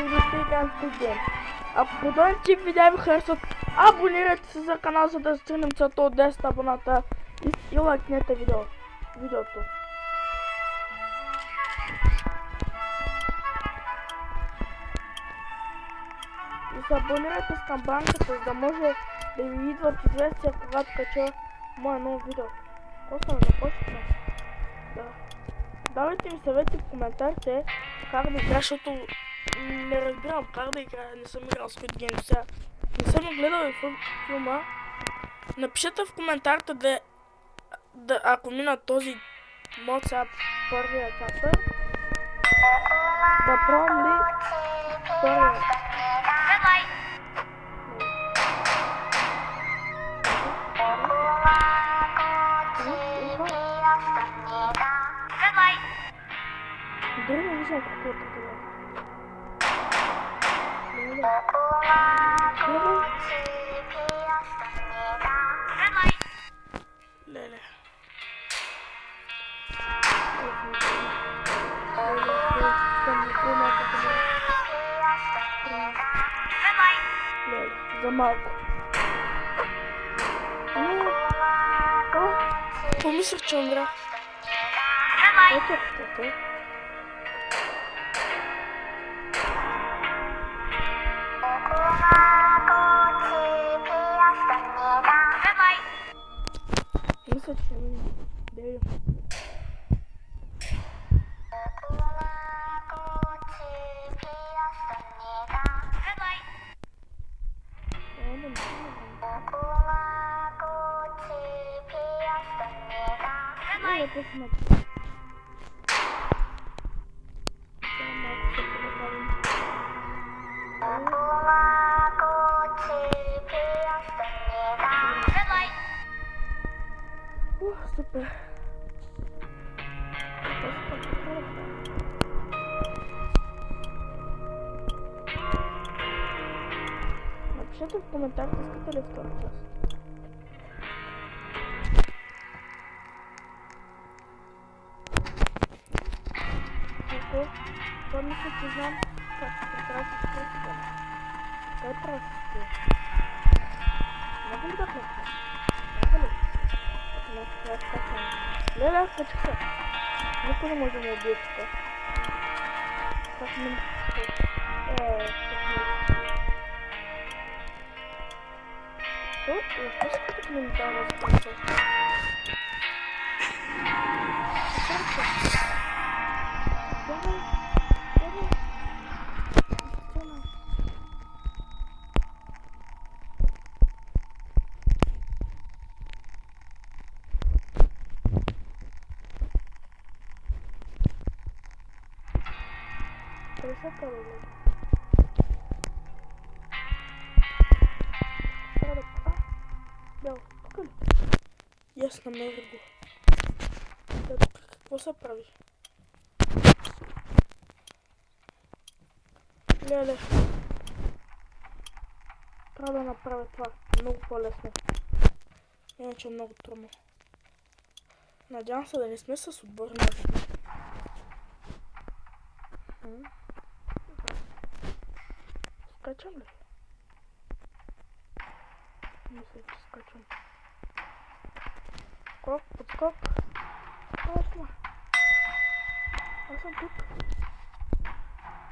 достиган студент. Ако подобен тип видеа ви харесват, абонирайте се за канал, за да стигнем целта от 10 абоната и лайкнете видеото. И се абонирайте с камбанката, за да може да ви идват известия, когато кача мое ново видео. Какво съм започнал? Да. Давайте ми съвети в коментарите как да игра, защото не разбирам как да играя, не съм играл с Squid Game сега. Не съм гледал и филма. Напишете в коментарите ако мина този мод сега първия чаптър, да пробвам ли първия. Дори не виждам какво е такова. Леле. Леле, за малко. Помислих, че умря. Ето какво. Мисля, че не дею. Супер. Напишете в коментарите, искате ли втора част. Ако това мисля, че знам как ще трябва да се спресва. Кой трябва да се спресва? Мога ли да клепна? Мога ли? Леле, качих се. Никой не може да ме убие тук. Как ми... Защо се като ми дава възможност? Красота, леле. Бял, тук ли? И аз намерих го. Какво се прави? Леле. Трябва да направя това много по-лесно. Иначе е много трудно. Надявам се да не сме с отборни. Скачам ли? Мисля, че скачам. Скок, подскок. Точно. Аз съм тук.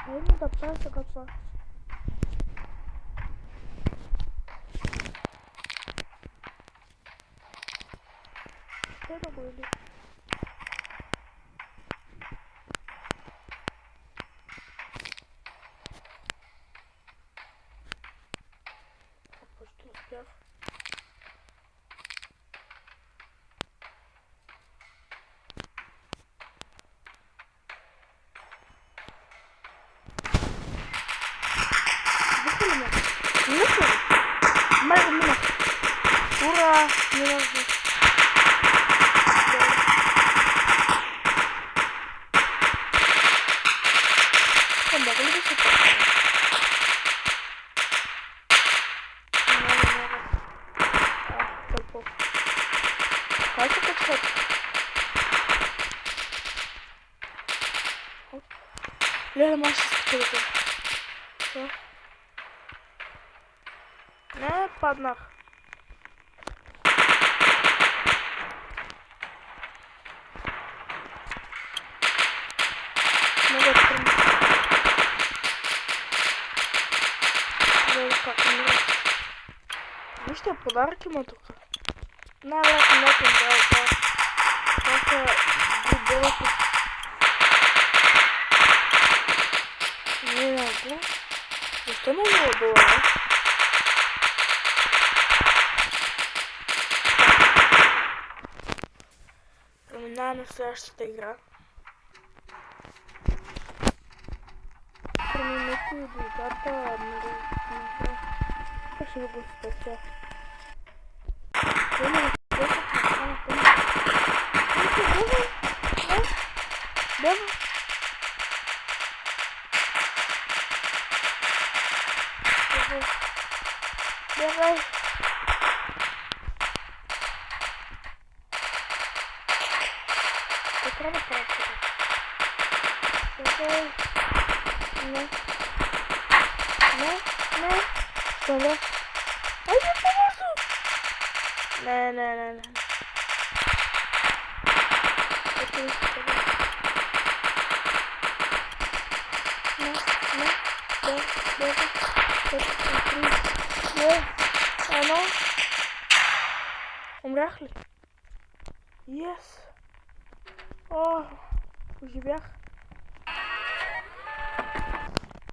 Дай ми да правя сега това. Ще да го иди. Почти успях. Ура! Не важно. Могу ли да се покажа? Тълпо. Как се качват? Леле, май ще се качват. Що? Не, паднах. Ну вот прям. Как умирать. Ну что, подарки ему только. Надо нахуй да. Просто глубоко. Не могу. Ну что на него было, да? Напоминаю, настоящая игра. Променяю двигатель, спасибо, господи. Давай. Давай. Что, да? Ай, я помогу! Не. Умрях ли? Yes! О, оживях.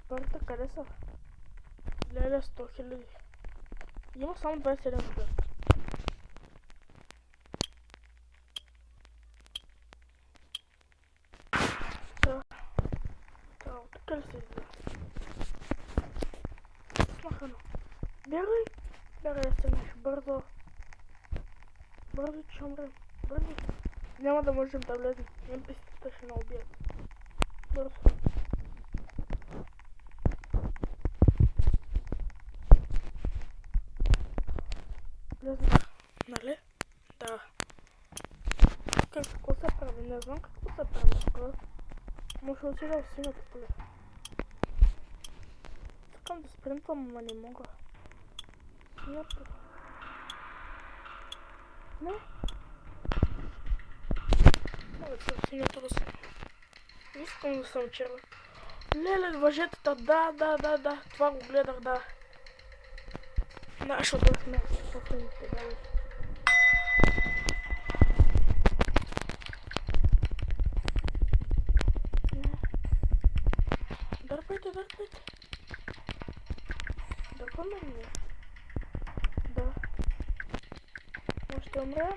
Първата къде са? Леле, 100 000. Има само 27 човек. Тук ли се излиза? Смахано. Бягай! Бягай да стигнеш бързо. Бързо, че умрем. Бързо. Няма да можем да влезем. NPC-та ще ни убият. Бързо. Влезнах. Нали? Да. Какво се прави? Не знам какво се прави тук. Може отида в синято поле. Искам да спринтвам, ама не мога. Синято. Не? Мога да съм синято да съм. Искам да съм червен. Леле, въжетата, да. Това го гледах, да. Нашето сме последните дали. Дърпайте. Дърпаме ли? Да. Може ще умря?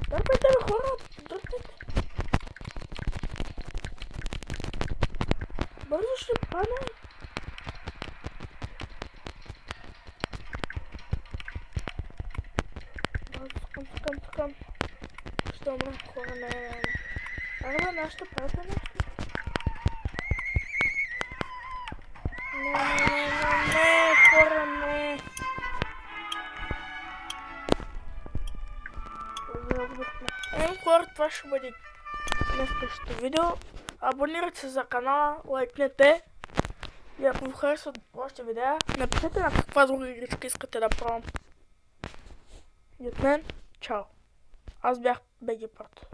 Дърпайте бе хора! Дърпайте! Бързо ще падне! Скам. Ще умря хора, не. Арба, нашата правите нещо? Не, хора, не. Хора, това ще бъде днескашното видео. Абонирайте се за канала, лайкнете. И ако ви харесват още видеа, напишете на каква друга игричка искате да пробвам. И от мен, чао. Аз бях BG Part.